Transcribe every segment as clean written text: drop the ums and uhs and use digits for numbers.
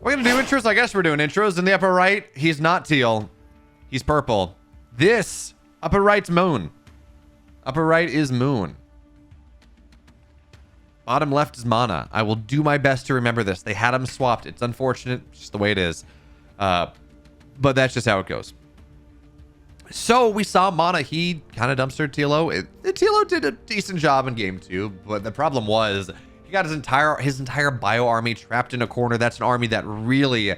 We're gonna do intros. I guess we're doing intros. In the upper right, he's not teal. He's purple. This upper right's Moon. Upper right is Moon. Bottom left is MaNa. I will do my best to remember this. They had them swapped. It's unfortunate. It's just the way it is. But that's just how it goes. So we saw MaNa. He kind of dumpstered TLO. TLO did a decent job in game 2, but the problem was he got his entire bio army trapped in a corner. That's an army that really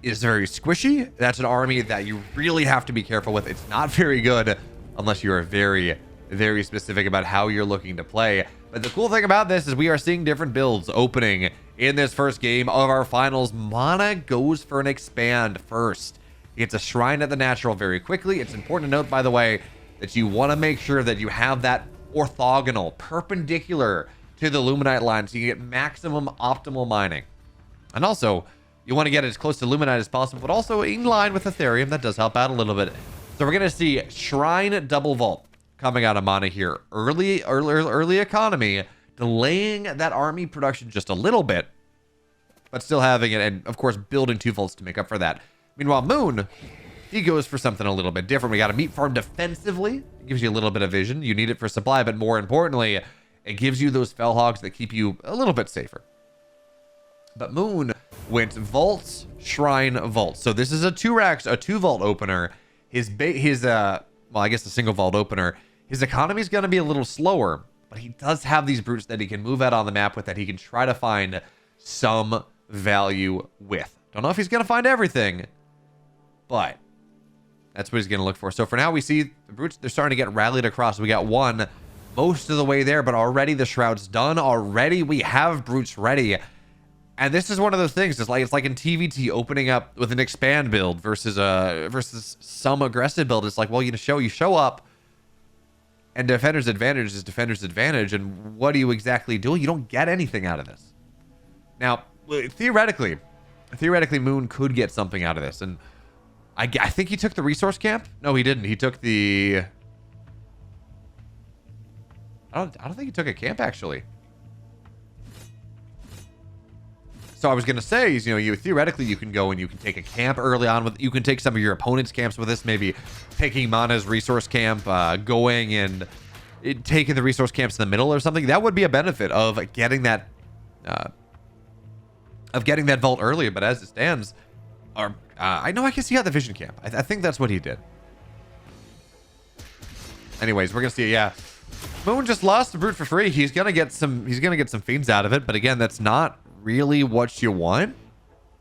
is very squishy. That's an army that you really have to be careful with. It's not very good unless you are very, very specific about how you're looking to play. But the cool thing about this is we are seeing different builds opening in this first game of our finals. MaNa goes for an expand first. He gets a shrine at the natural very quickly. It's important to note, by the way, that you want to make sure that you have that orthogonal, perpendicular to the Luminite line so you get maximum optimal mining. And also, you want to get as close to Luminite as possible, but also in line with Ethereum. That does help out a little bit. So we're going to see Shrine Double Vault coming out of MaNa here. Early economy, delaying that army production just a little bit, but still having it, and of course building 2 vaults to make up for that. Meanwhile, Moon, he goes for something a little bit different. We got a meat farm defensively. It gives you a little bit of vision. You need it for supply, but more importantly, it gives you those fell hogs that keep you a little bit safer. But Moon went vaults, shrine, vaults. So this is a 2 racks, a 2 vault opener. Well, I guess a single vault opener. His economy is going to be a little slower, but he does have these brutes that he can move out on the map with, that he can try to find some value with. Don't know if he's going to find everything, but that's what he's going to look for. So for now, we see the brutes, they're starting to get rallied across. We got one most of the way there, but already the shroud's done. Already we have brutes ready. And this is one of those things. It's like in TVT opening up with an expand build versus some aggressive build. It's like, well, you show up, and defender's advantage is defender's advantage. And what do you exactly do? You don't get anything out of this. Now, theoretically, Moon could get something out of this. And I think he took the resource camp. No, he didn't. He took the. I don't think he took a camp actually. So I was gonna say, you theoretically you can go and you can take a camp early on with. You can take some of your opponent's camps with this. Maybe taking MaNa's resource camp, going and taking the resource camps in the middle or something. That would be a benefit of getting that vault earlier. But as it stands, I know I can see out the vision camp. I think that's what he did. Anyways, we're gonna see. Yeah, Moon just lost the brute for free. He's gonna get some fiends out of it. But again, that's not really what you want.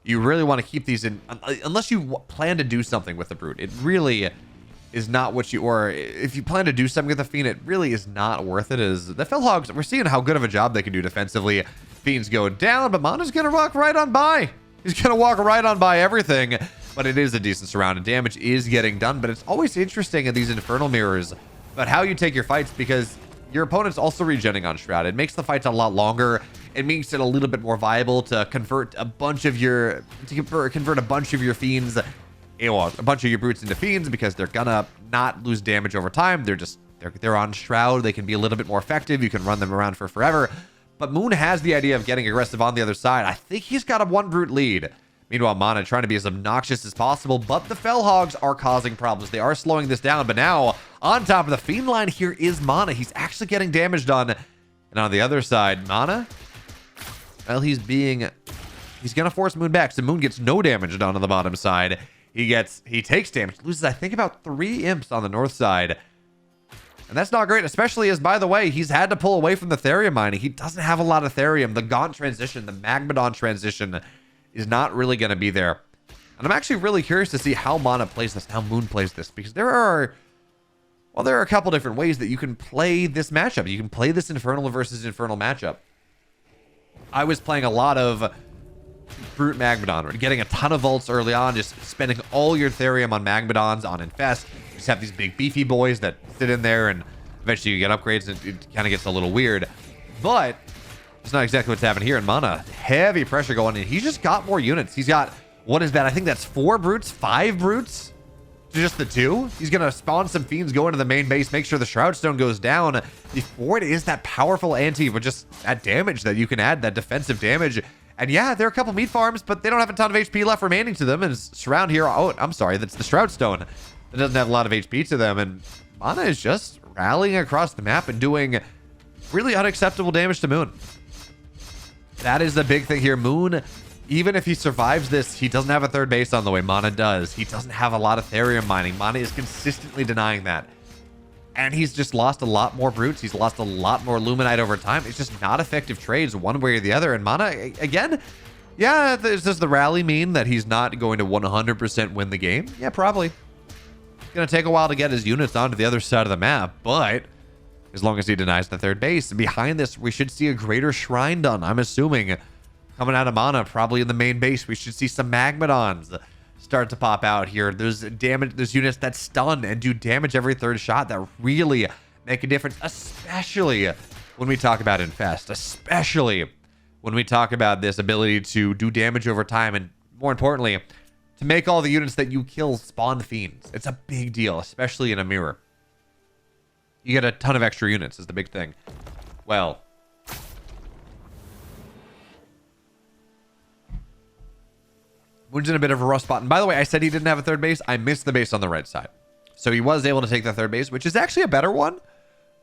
You really want to keep these in, unless you plan to do something with the brute. It really is not what you, or if you plan to do something with the fiend, it really is not worth it. As the fell hogs, we're seeing how good of a job they can do defensively. Fiends go down, but MaNa's gonna walk right on by. He's gonna walk right on by everything. But it is a decent surround, and damage is getting done. But it's always interesting in these infernal mirrors about how you take your fights, because your opponent's also regenning on Shroud. It makes the fights a lot longer. It makes it a little bit more viable to convert a bunch of your fiends, a bunch of your brutes into fiends, because they're gonna not lose damage over time. They're on Shroud. They can be a little bit more effective. You can run them around for forever. But Moon has the idea of getting aggressive on the other side. I think he's got a 1 brute lead. Meanwhile, MaNa trying to be as obnoxious as possible, but the fell hogs are causing problems. They are slowing this down, but now on top of the fiend line here is MaNa. He's actually getting damage done. And on the other side, MaNa, well, he's gonna force Moon back. So Moon gets no damage done on the bottom side. He takes damage, loses, I think, about 3 imps on the north side. And that's not great, especially as, by the way, he's had to pull away from the Therium mining. He doesn't have a lot of Therium. The Gaunt transition, the Magmadon transition is not really going to be there. And I'm actually really curious to see how MaNa plays this, how Moon plays this, because there are a couple different ways that you can play this matchup. You can play this Infernal versus Infernal matchup. I was playing a lot of Brute Magmadon, getting a ton of vaults early on, just spending all your Therium on Magmadons, on Infest. Just have these big beefy boys that sit in there, and eventually you get upgrades, and it kind of gets a little weird. But it's not exactly what's happening here in MaNa. Heavy pressure going in. He's just got more units. He's got, what is that? I think that's 4 brutes, 5 brutes to just the 2. He's going to spawn some fiends, go into the main base, make sure the Shroud Stone goes down before it is that powerful anti, but just that damage that you can add, that defensive damage. And yeah, there are a couple meat farms, but they don't have a ton of HP left remaining to them. And Shroud here, oh, I'm sorry, that's the Shroud Stone. It doesn't have a lot of HP to them. And MaNa is just rallying across the map and doing really unacceptable damage to Moon. That is the big thing here. Moon, even if he survives this, he doesn't have a third base on the way. MaNa does. He doesn't have a lot of Therium mining. MaNa is consistently denying that. And he's just lost a lot more brutes. He's lost a lot more Luminite over time. It's just not effective trades one way or the other. And MaNa, again, yeah, does the rally mean that he's not going to 100% win the game? Yeah, probably. It's going to take a while to get his units onto the other side of the map, but as long as he denies the third base. And behind this, we should see a greater shrine done, I'm assuming. Coming out of MaNa, probably in the main base, we should see some Magmadons start to pop out here. There's units that stun and do damage every third shot that really make a difference, especially when we talk about Infest, especially when we talk about this ability to do damage over time, and more importantly, to make all the units that you kill spawn fiends. It's a big deal, especially in a mirror. You get a ton of extra units is the big thing. Well, Moon's in a bit of a rough spot. And by the way, I said he didn't have a third base. I missed the base on the right side. So he was able to take the third base, which is actually a better one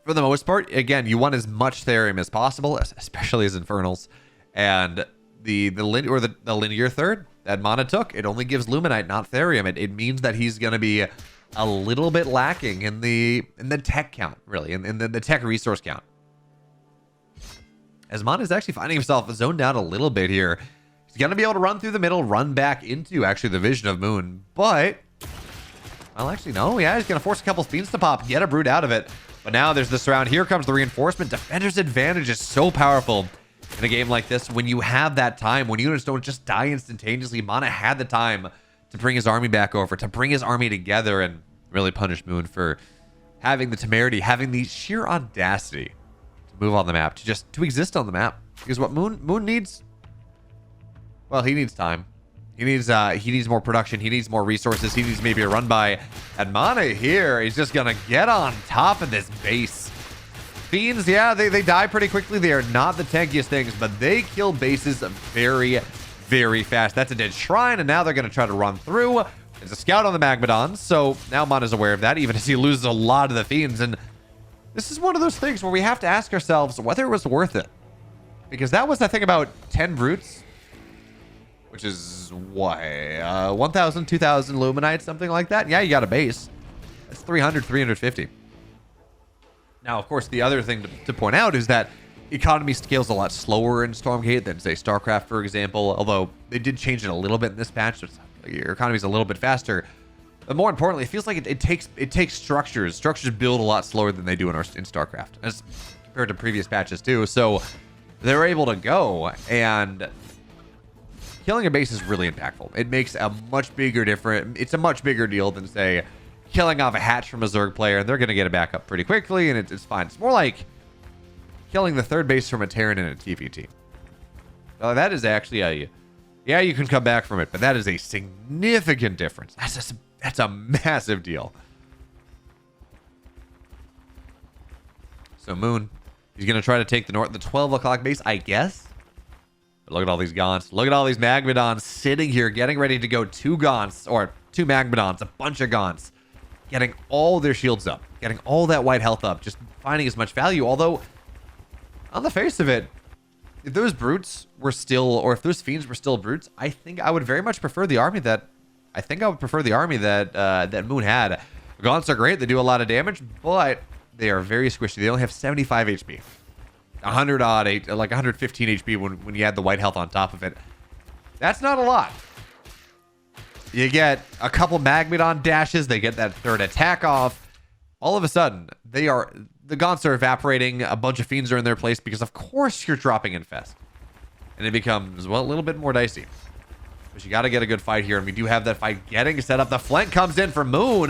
for the most part. Again, you want as much Therium as possible, especially as Infernals. And the linear third that MaNa took, it only gives Luminite, not Therium. It means that he's going to be a little bit lacking in the tech count, really, in the tech resource count. As MaNa is actually finding himself zoned out a little bit here. He's going to be able to run through the middle, run back into actually the vision of Moon. But, well, actually, no. Yeah, he's going to force a couple fiends to pop, get a brute out of it. But now there's this round. Here comes the reinforcement. Defender's advantage is so powerful in a game like this. When you have that time, when units don't just die instantaneously, MaNa had the time to bring his army back over, to bring his army together and really punish Moon for having the temerity, having the sheer audacity to move on the map, to exist on the map. Because what Moon needs, well, he needs time. He needs more production. He needs more resources. He needs maybe a run by. And MaNa here, he's just gonna get on top of this base. Fiends, yeah, they die pretty quickly. They are not the tankiest things, but they kill bases very, very fast. That's a dead shrine, and now they're gonna try to run through. There's a scout on the Magmadons, so now MaNa's aware of that, even as he loses a lot of the fiends. And this is one of those things where we have to ask ourselves whether it was worth it. Because that was, I think, about 10 brutes, which is, what, 1,000, 2,000 Luminites, something like that? Yeah, you got a base. That's 300, 350. Now, of course, the other thing to point out is that economy scales a lot slower in Stormgate than, say, StarCraft, for example, although they did change it a little bit in this patch, so your economy is a little bit faster. But more importantly, it feels like it takes structures. Structures build a lot slower than they do in StarCraft, as compared to previous patches, too. So they're able to go, and killing a base is really impactful. It makes a much bigger difference. It's a much bigger deal than, say, killing off a hatch from a Zerg player, and they're going to get it back up pretty quickly, and it's fine. It's more like killing the third base from a Terran in a TVT. That is actually a... Yeah, you can come back from it, but that is a significant difference. That's a massive deal. So Moon, he's going to try to take the 12 o'clock base, I guess. But look at all these Gaunts. Look at all these Magmadons sitting here, getting ready to go 2 Gaunts, or 2 Magmadons, a bunch of Gaunts. Getting all their shields up, getting all that white health up, just finding as much value. Although, on the face of it, if those brutes were still, or if those fiends were still brutes, I think I would very much prefer the army that, that Moon had. Gaunts are great. They do a lot of damage, but they are very squishy. They only have 75 HP. 100 odd, like 115 HP when you add the white health on top of it. That's not a lot. You get a couple Magmadon dashes. They get that third attack off. All of a sudden, the Gaunts are evaporating. A bunch of fiends are in their place because, of course, you're dropping Infest. And it becomes, well, a little bit more dicey. But you got to get a good fight here, and we do have that fight getting set up. The flank comes in for Moon.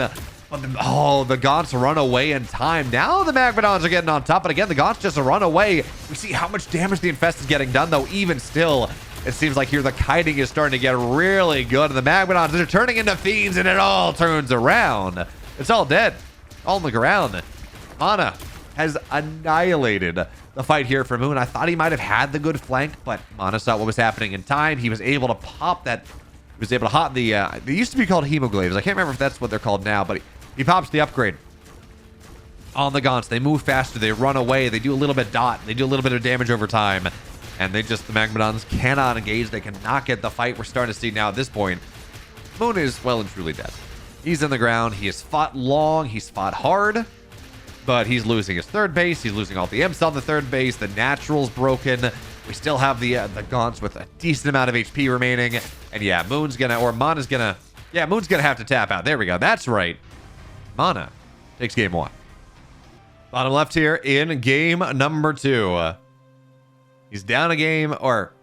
But the Gaunts run away in time. Now the Magmadons are getting on top, but again, the Gaunts just run away. We see how much damage the Infest is getting done, though. Even still, it seems like here the kiting is starting to get really good, and the Magmadons are turning into fiends, and it all turns around. It's all dead. All on the ground. MaNa has annihilated the fight here for Moon. I thought he might have had the good flank, but MaNa saw what was happening in time. He was able to pop that. He was able to hot the, they used to be called hemoglaves. I can't remember if that's what they're called now, but he pops the upgrade on the gaunts. They move faster. They run away. They do a little bit dot. They do a little bit of damage over time. And they just, the Magmadons cannot engage. They cannot get the fight. We're starting to see now at this point, Moon is well and truly dead. He's in the ground. He has fought long. He's fought hard. But he's losing his third base. He's losing all the imps on the third base. The natural's broken. We still have the gaunts with a decent amount of HP remaining. And yeah, Moon's gonna, or MaNa's gonna, yeah, Moon's gonna have to tap out. There we go. That's right. MaNa takes game 1. Bottom left here in game number 2. He's down a game, or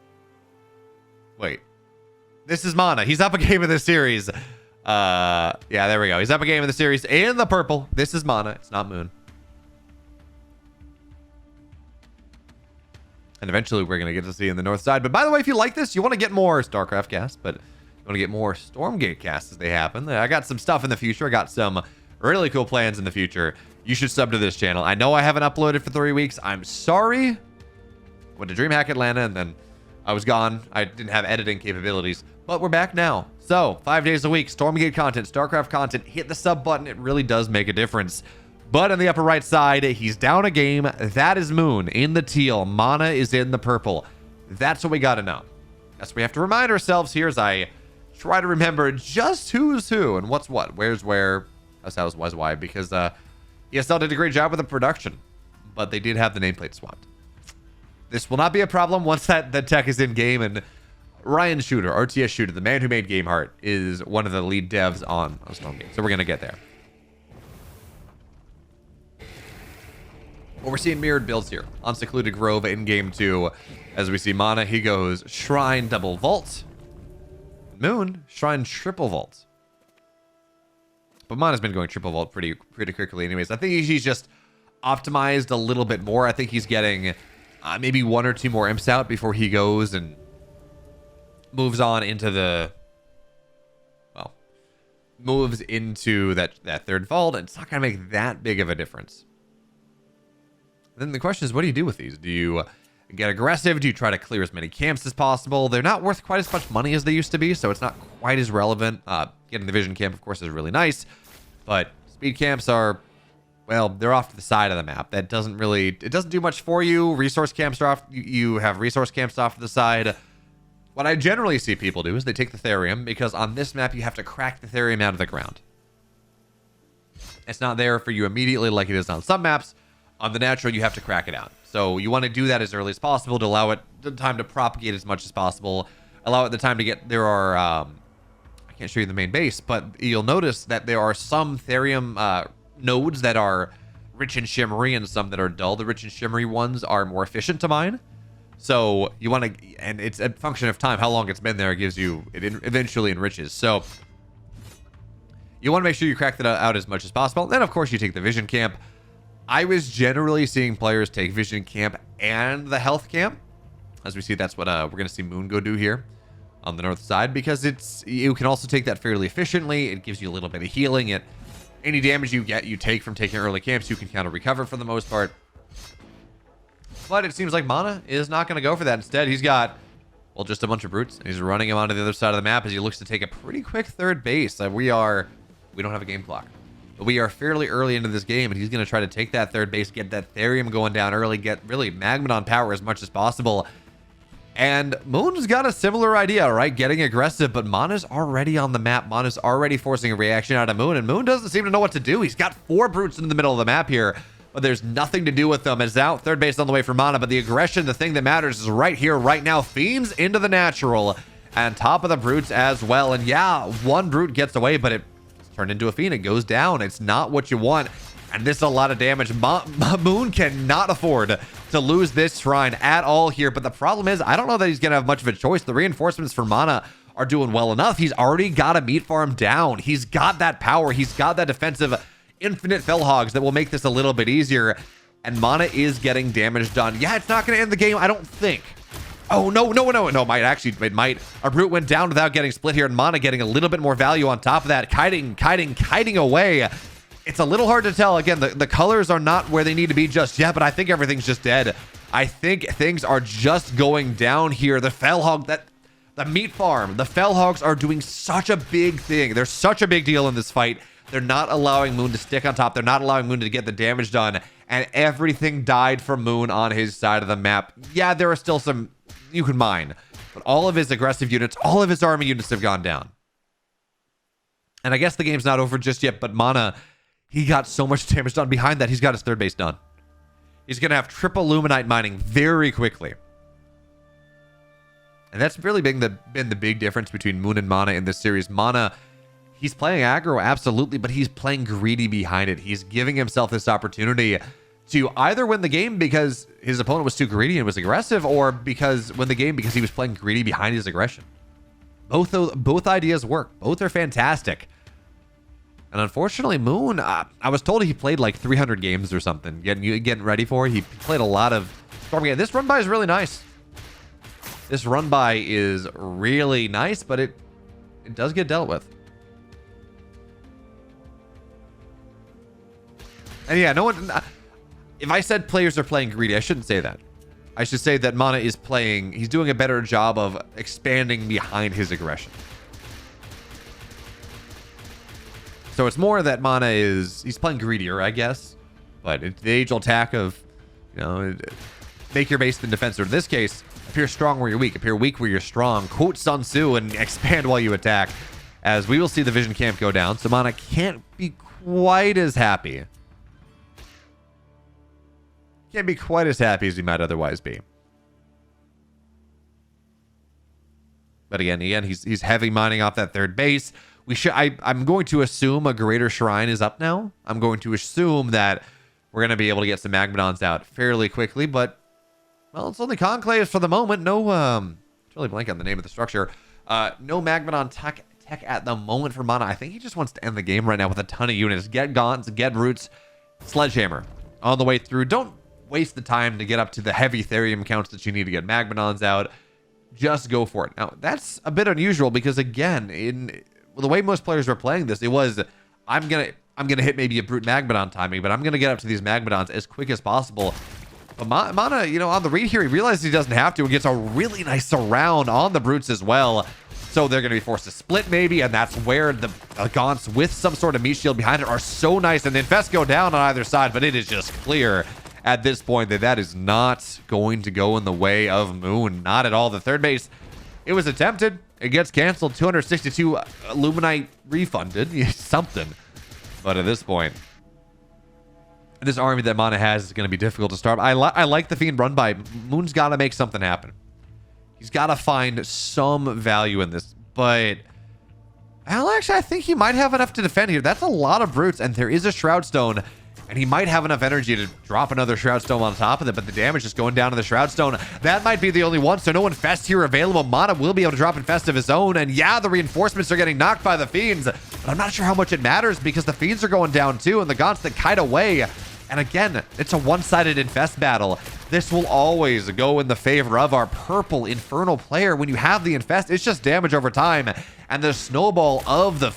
wait. This is MaNa. He's up a game in this series. Yeah, there we go. He's up a game in the series in the purple. This is MaNa. It's not Moon. And eventually we're going to get to see in the north side. But by the way, if you like this, you want to get more StarCraft casts, but you want to get more Stormgate casts as they happen. I got some stuff in the future. I got some really cool plans in the future. You should sub to this channel. I know I haven't uploaded for 3 weeks. I'm sorry. Went to DreamHack Atlanta and then I was gone. I didn't have editing capabilities, but we're back now. So 5 days a week, Stormgate content, StarCraft content. Hit the sub button. It really does make a difference. But on the upper right side, he's down a game. That is Moon in the teal. MaNa is in the purple. That's what we got to know. That's what we have to remind ourselves here as I try to remember just who's who and what's what, where's where, that's how's why, because ESL did a great job with the production, but they did have the nameplate swapped. This will not be a problem once that tech is in game, and Ryan Shooter, RTS Shooter, the man who made Game Heart, is one of the lead devs on Stormgate, so we're going to get there. Well, we're seeing mirrored builds here on Secluded Grove in game 2. As we see MaNa, he goes Shrine Double Vault. Moon, Shrine Triple Vault. But MaNa's been going Triple Vault pretty quickly anyways. I think he's just optimized a little bit more. I think he's getting maybe 1 or 2 more imps out before he goes and moves on into the, well, moves into that third vault. And it's not going to make that big of a difference. Then the question is, what do you do with these? Do you get aggressive? Do you try to clear as many camps as possible? They're not worth quite as much money as they used to be, so it's not quite as relevant. Getting the vision camp, of course, is really nice, but speed camps are, well, they're off to the side of the map. That doesn't really, it doesn't do much for you. Resource camps are off, you have resource camps off to the side. What I generally see people do is they take the Therium, because on this map, you have to crack the Therium out of the ground. It's not there for you immediately like it is on some maps. On the natural, you have to crack it out. So you want to do that as early as possible to allow it the time to propagate as much as possible. Allow it the time to get, there are, I can't show you the main base, but you'll notice that there are some Therium nodes that are rich and shimmery and some that are dull. The rich and shimmery ones are more efficient to mine. So you want to, and it's a function of time, how long it's been there gives you, it eventually enriches. So you want to make sure you crack that out as much as possible. Then, of course, you take the vision camp. I was generally seeing players take vision camp and the health camp. As we see, that's what we're going to see Moon go do here on the north side, because it's, you can also take that fairly efficiently. It gives you a little bit of healing. Any damage you take from taking early camps, you can kind of recover for the most part. But it seems like MaNa is not going to go for that. Instead, he's got, well, just a bunch of brutes. And he's running him onto the other side of the map as he looks to take a pretty quick third base. We don't have a game clock. But we are fairly early into this game, and he's going to try to take that third base, get that Therium going down early, get really Magmadon power as much as possible. And Moon's got a similar idea, right? Getting aggressive, but MaNa's already on the map. MaNa's already forcing a reaction out of Moon, and Moon doesn't seem to know what to do. He's got 4 brutes in the middle of the map here, but there's nothing to do with them. It's out, third base on the way for MaNa, but the aggression, the thing that matters is right here, right now. Fiends into the natural, and top of the brutes as well. And yeah, 1 brute gets away, but it's turned into a fiend. It goes down. It's not what you want. And this is a lot of damage. Moon cannot afford to lose this shrine at all here. But the problem is, I don't know that he's going to have much of a choice. The reinforcements for MaNa are doing well enough. He's already got a meat farm down. He's got that power. He's got that defensive infinite Fellhogs that will make this a little bit easier. And MaNa is getting damage done. Yeah, it's not going to end the game, I don't think. Oh, no. It might. Our brute went down without getting split here, and MaNa getting a little bit more value on top of that. Kiting away. It's a little hard to tell. Again, the colors are not where they need to be just yet, but I think everything's just dead. I think things are just going down here. The Fellhog, the meat farm, the Fellhogs are doing such a big thing. They're such a big deal in this fight. They're not allowing Moon to stick on top. They're not allowing Moon to get the damage done. And everything died for Moon on his side of the map. Yeah, there are still some you can mine, but all of his aggressive units, all of his army units have gone down. And I guess the game's not over just yet, but MaNa, he got so much damage done. Behind that, he's got his third base done. He's going to have triple Luminite mining very quickly. And that's really been the big difference between Moon and MaNa in this series. MaNa, he's playing aggro, absolutely, but he's playing greedy behind it. He's giving himself this opportunity to either win the game because his opponent was too greedy and was aggressive, or win the game because he was playing greedy behind his aggression. Both ideas work. Both are fantastic. And unfortunately, Moon, I was told he played like 300 games or something, getting ready for it. He played a lot of Stormgate. This run by is really nice. This run by is really nice, but it does get dealt with. And yeah, no one. If I said players are playing greedy, I shouldn't say that. I should say that MaNa is playing. He's doing a better job of expanding behind his aggression. So it's more that MaNa he's playing greedier, I guess. But it's the age-old tack of, make your base than defense. Or in this case, appear strong where you're weak. Appear weak where you're strong. Quote Sun Tzu and expand while you attack. As we will see the vision camp go down. So MaNa can't be quite as happy. Can't be quite as happy as he might otherwise be. But again, he's heavy mining off that third base. I'm going to assume a greater shrine is up now. I'm going to assume that we're going to be able to get some Magmadons out fairly quickly, but well, it's only conclaves for the moment. No, it's really blank on the name of the structure. No Magmadon tech at the moment for MaNa. I think he just wants to end the game right now with a ton of units. Get Gaunts, get Roots, Sledgehammer on the way through. Don't waste the time to get up to the heavy Therium counts that you need to get Magmadons out. Just go for it. Now, that's a bit unusual because, again, the way most players were playing this, it was, I'm gonna hit maybe a brute Magmadon timing, but I'm gonna get up to these Magmadons as quick as possible. But MaNa, on the read here, he realizes he doesn't have to and gets a really nice surround on the brutes as well. So they're gonna be forced to split maybe, and that's where the Gaunts with some sort of meat shield behind it are so nice, and the Infest go down on either side, but it is just clear at this point that is not going to go in the way of Moon. Not at all. The third base, it was attempted. It gets canceled. 262 Luminite refunded. Something. But at this point, this army that MaNa has is going to be difficult to start. I like the Fiend run by. Moon's got to make something happen. He's got to find some value in this. But actually, I think he might have enough to defend here. That's a lot of brutes, and there is a Shroud Stone. And he might have enough energy to drop another Shroud Stone on top of it, but the damage is going down to the Shroud Stone. That might be the only one, so no Infest here available. MaNa will be able to drop Infest of his own, and yeah, the reinforcements are getting knocked by the Fiends, but I'm not sure how much it matters because the Fiends are going down too, and the Gaunts that kite away. And again, it's a one-sided Infest battle. This will always go in the favor of our purple Infernal player. When you have the Infest, it's just damage over time, and the snowball of the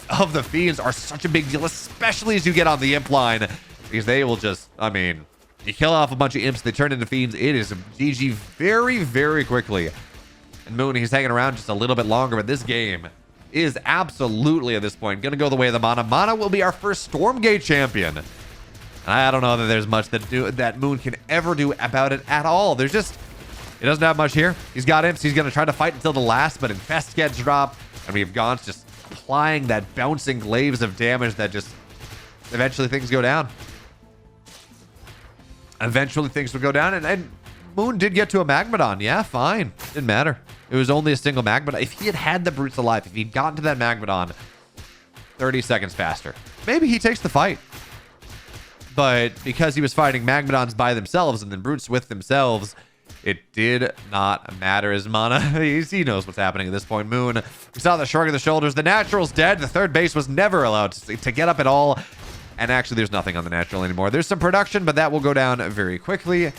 Fiends are such a big deal, especially as you get on the Imp line. Because they will just, you kill off a bunch of imps, they turn into fiends. It is GG very, very quickly. And Moon, he's hanging around just a little bit longer, but this game is absolutely, at this point, going to go the way of the MaNa. MaNa will be our first Stormgate champion. And I don't know that there's much that Moon can ever do about it at all. He doesn't have much here. He's got imps. He's going to try to fight until the last, but Infest gets dropped. And we've Gaunts just applying that bouncing glaives of damage that just eventually things go down. Eventually things would go down, and Moon did get to a Magmadon. Yeah, fine. Didn't matter. It was only a single Magmadon. If he had the brutes alive, if he'd gotten to that Magmadon 30 seconds faster, maybe he takes the fight. But because he was fighting Magmadons by themselves and then brutes with themselves, it did not matter as MaNa. He knows what's happening at this point. Moon, we saw the shrug of the shoulders. The Natural's dead. The third base was never allowed to get up at all. And actually, there's nothing on the Natural anymore. There's some production, but that will go down very quickly. And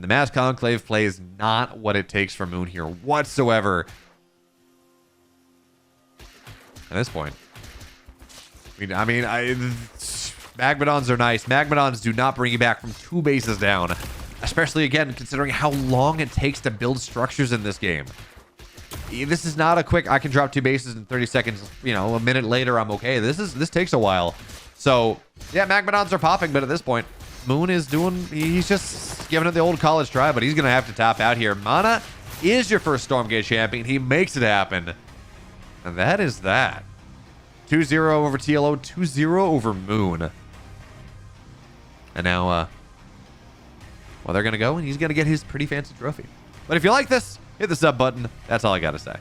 the Mass Conclave play is not what it takes for Moon here whatsoever. At this point. Magmadons are nice. Magmadons do not bring you back from 2 bases down. Especially, again, considering how long it takes to build structures in this game. This is not a quick, I can drop 2 bases in 30 seconds, you know, a minute later, I'm okay. This takes a while. So, yeah, Magmadons are popping, but at this point, Moon is doing, he's just giving it the old college try, but he's going to have to top out here. MaNa is your first Stormgate champion. He makes it happen. And that is that. 2-0 over TLO, 2-0 over Moon. And now, well, they're going to go, and he's going to get his pretty fancy trophy. But if you like this, hit the sub button. That's all I got to say.